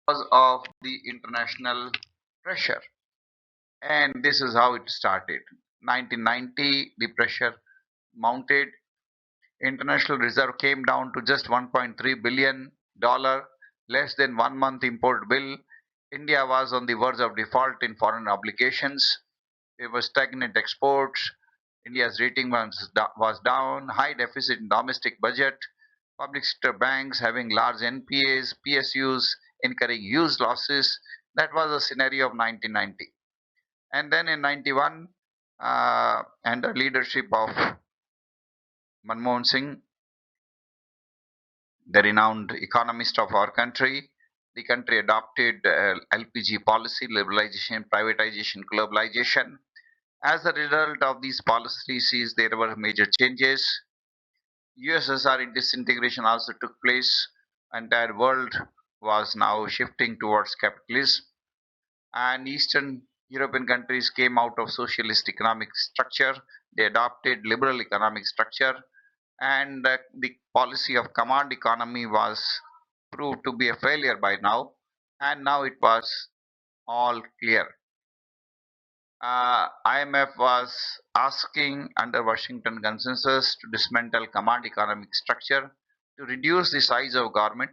because of the international pressure. And this is how it started. 1990, the pressure mounted. International reserve came down to just 1.3 billion dollar, less than 1 month import bill. India was on the verge of default in foreign obligations. There was stagnant exports. India's rating was down. High deficit in domestic budget. Public sector banks having large NPAs. PSUs incurring huge losses. That was the scenario of 1990. And then in 91, under leadership of Manmohan Singh, the renowned economist of our country, the country adopted LPG policy, liberalization, privatization, globalization. As a result of these policies, there were major changes. USSR disintegration also took place. Entire world was now shifting towards capitalism, and Eastern European countries came out of socialist economic structure. They adopted liberal economic structure, and the policy of command economy was proved to be a failure by now, and now it was all clear. IMF was asking under Washington consensus to dismantle command economic structure, to reduce the size of government,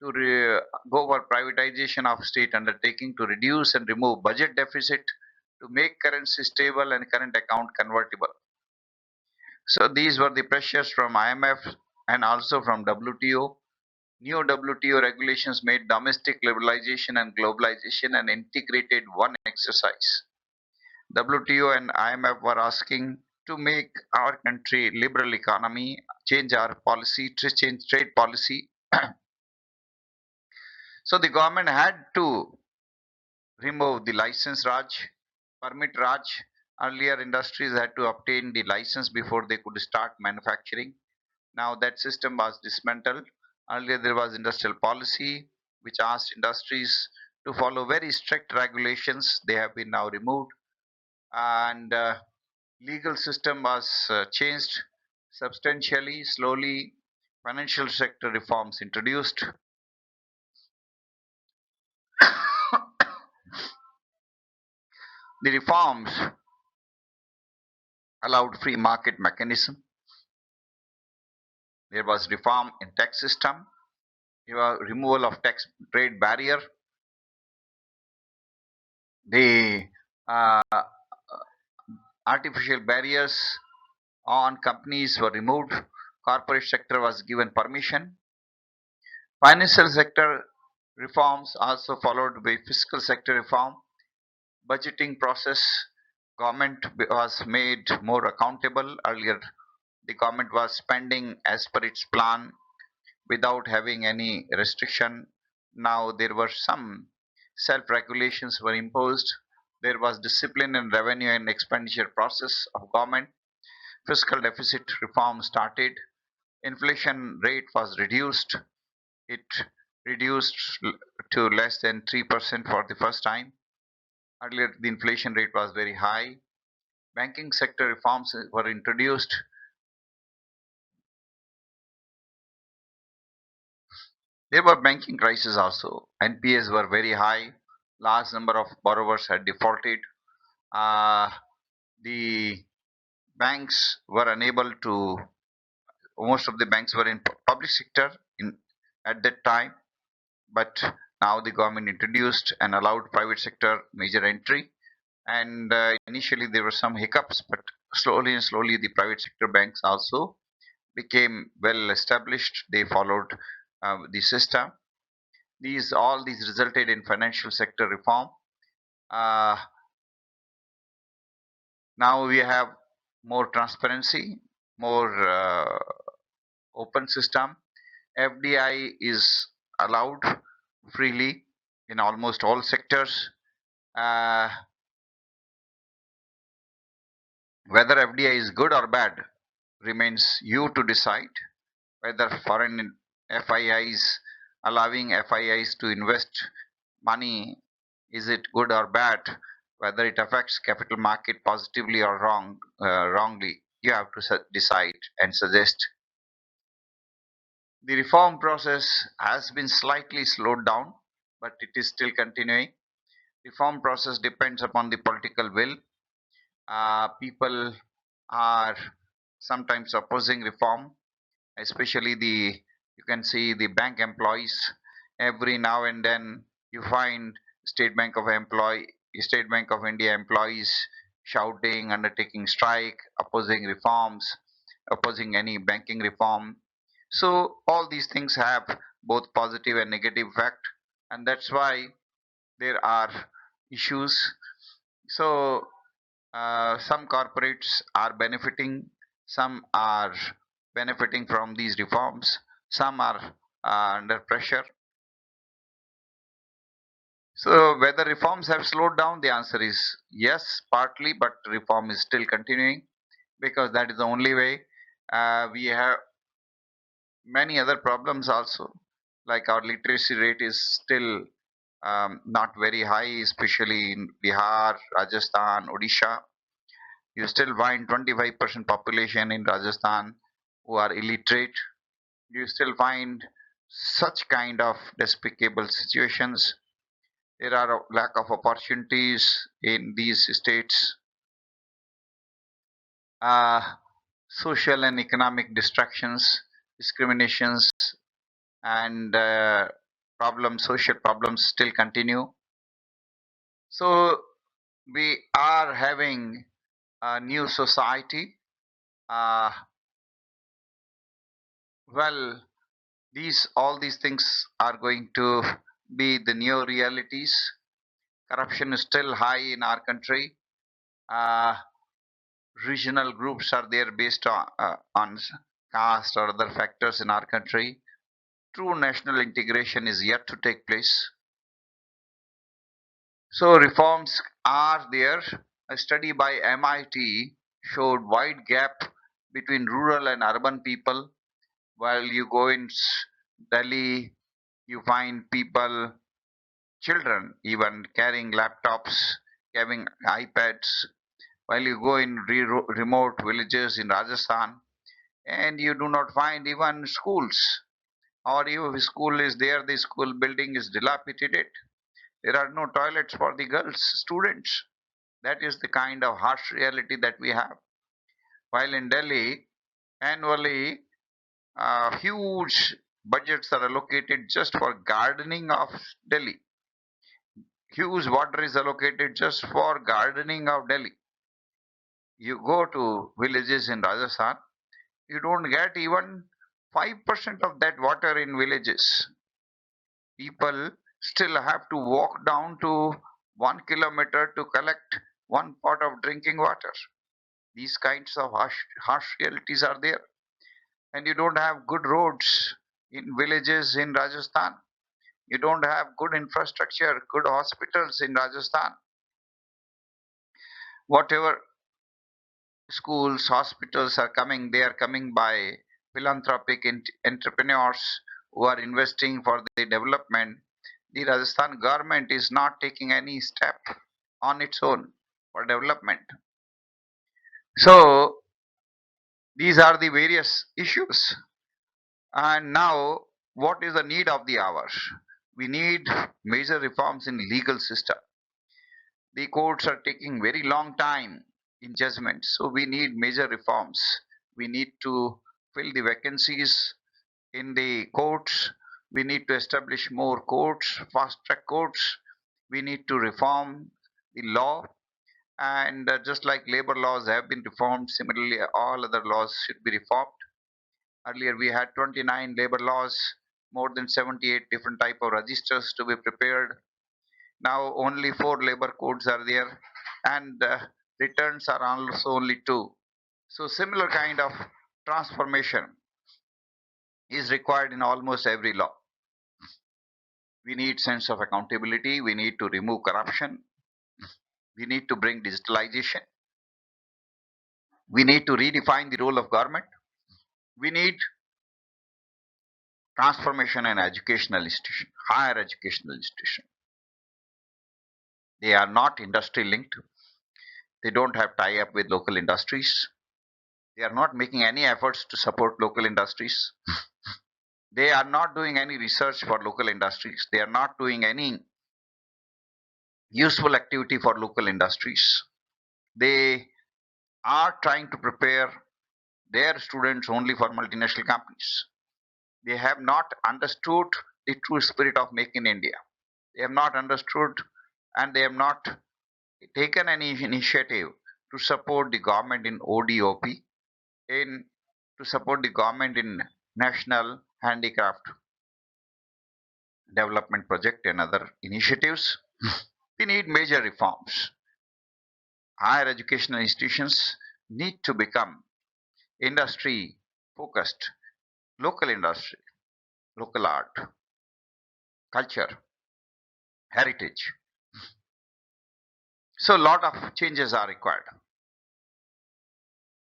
to go for privatization of state undertaking, to reduce and remove budget deficit, to make currency stable and current account convertible. So these were the pressures from IMF and also from WTO. New WTO regulations made domestic liberalization and globalization an integrated one exercise. WTO and IMF were asking to make our country liberal economy, change our policy, to change trade policy. So the government had to remove the license Raj, permit Raj. Earlier, industries had to obtain the license before they could start manufacturing. Now that system was dismantled. Earlier, there was industrial policy which asked industries to follow very strict regulations. They have been now removed, and legal system was changed substantially. Slowly, financial sector reforms introduced. The reforms allowed free market mechanism. There was reform in tax system. There was removal of tax trade barrier. The artificial barriers on companies were removed. Corporate sector was given permission. Financial sector reforms also followed by fiscal sector reform. Budgeting process, government was made more accountable. Earlier, the government was spending as per its plan without having any restriction. Now there were some self-regulations were imposed. There was discipline in revenue and expenditure process of government. Fiscal deficit reform started. Inflation rate was reduced. It reduced to less than 3% for the first time. Earlier, the inflation rate was very high. Banking sector reforms were introduced. There were banking crises also. NPAs were very high. Large number of borrowers had defaulted. Uh, the banks were unable to. Most of the banks were in public sector in at that time, but now the government introduced and allowed private sector major entry. And initially there were some hiccups, but slowly and slowly the private sector banks also became well established. They followed the system. These resulted in financial sector reform. Uh, Now we have more transparency, more open system. FDI is allowed freely in almost all sectors. Uh, Whether FDI is good or bad remains you to decide. Whether foreign FIIs, allowing FIIs to invest money, is it good or bad? Whether it affects capital market positively or wrongly, you have to decide and suggest. The reform process has been slightly slowed down. but it is still continuing. Reform process depends upon the political will. People are sometimes opposing reform, especially the, you can see the bank employees. Every now and then you find State Bank of India employees shouting, undertaking strike, opposing reforms, opposing any banking reform. So all these things have both positive and negative effect, and that's why there are issues. So some corporates are benefiting, some are benefiting from these reforms, some are under pressure. So whether reforms have slowed down, the answer is yes, partly, but reform is still continuing because that is the only way. We have many other problems also, like our literacy rate is still not very high, especially in Bihar, Rajasthan, Odisha. You still find 25% population in Rajasthan who are illiterate. You still find such kind of despicable situations. There are a lack of opportunities in these states. Uh, Social and economic distractions, discriminations, and social problems still continue. So we are having a new society. Uh, well, these all these things are going to be the new realities. Corruption is still high in our country. Uh, Regional groups are there based on caste or other factors in our country. True national integration is yet to take place. So reforms are there. A study by MIT showed wide gap between rural and urban people. While you go in Delhi, you find people, children even carrying laptops, carrying iPads, while you go in remote villages in Rajasthan and you do not find even schools, or if school is there, the school building is dilapidated. There are no toilets for the girls students. That is the kind of harsh reality that we have. While in Delhi, annually, huge budgets are allocated just for gardening of Delhi. Huge water is allocated just for gardening of Delhi. You go to villages in Rajasthan, you don't get even 5% of that water in villages. People still have to walk down to 1 kilometer to collect one pot of drinking water. These kinds of harsh realities are there. And you don't have good roads in villages in Rajasthan. You don't have good infrastructure, good hospitals in Rajasthan. Whatever schools, hospitals are coming, they are coming by philanthropic entrepreneurs who are investing for the development. The Rajasthan government is not taking any step on its own for development. So these are the various issues. And now, what is the need of the hour? We need major reforms in legal system. The courts are taking very long time in judgment, so we need major reforms. We need to fill the vacancies in the courts. We need to establish more courts, fast track courts. We need to reform the law, and just like labor laws have been reformed, similarly all other laws should be reformed. Earlier we had 29 labor laws, more than 78 different type of registers to be prepared. Now only 4 labor codes are there, and returns are also only 2. So similar kind of transformation is required in almost every law. We need sense of accountability. We need to remove corruption. We need to bring digitalization. We need to redefine the role of government. We need transformation in educational institution, higher educational institution. They are not industry linked. They don't have tie up with local industries. They are not making any efforts to support local industries. They are not doing any research for local industries. They are not doing any useful activity for local industries. They are trying to prepare their students only for multinational companies. They have not understood the true spirit of Make in India. They have not understood, and they have not taken any initiative to support the government in ODOP, in to support the government in National Handicraft Development Project and other initiatives. We need major reforms. Higher educational institutions need to become industry focused, local industry, local art, culture, heritage. So a lot of changes are required.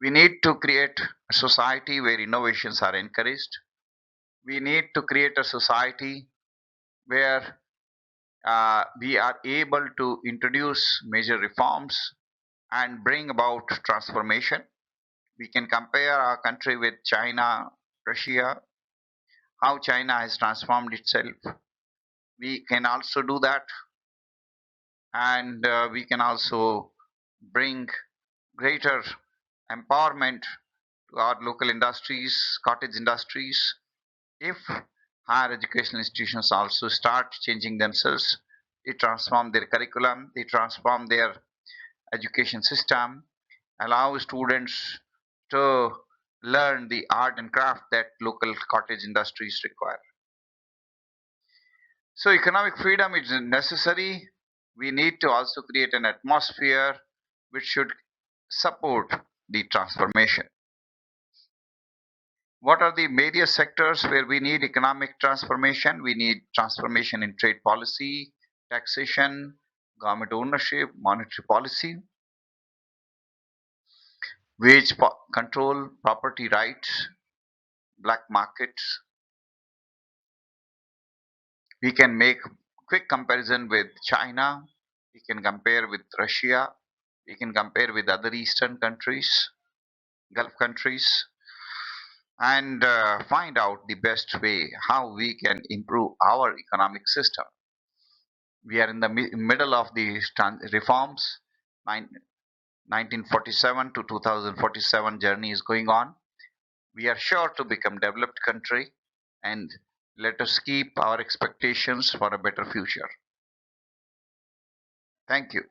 We need to create a society where innovations are encouraged. We need to create a society where we are able to introduce major reforms and bring about transformation. We can compare our country with China, Russia, how China has transformed itself. We can also do that, and we can also bring greater empowerment to our local industries, cottage industries, if higher educational institutions also start changing themselves. They transform their curriculum, they transform their education system, allow students to learn the art and craft that local cottage industries require. So economic freedom is necessary. We need to also create an atmosphere which should support the transformation. What are the major sectors where we need economic transformation? We need transformation in trade policy, taxation, government ownership, monetary policy, control, property rights, black markets. We can make quick comparison with China. We can compare with Russia. We can compare with other Eastern countries, Gulf countries, and find out the best way how we can improve our economic system. We are in the middle of the reforms. 1947 to 2047 journey is going on. We are sure to become developed country, and let us keep our expectations for a better future. Thank you.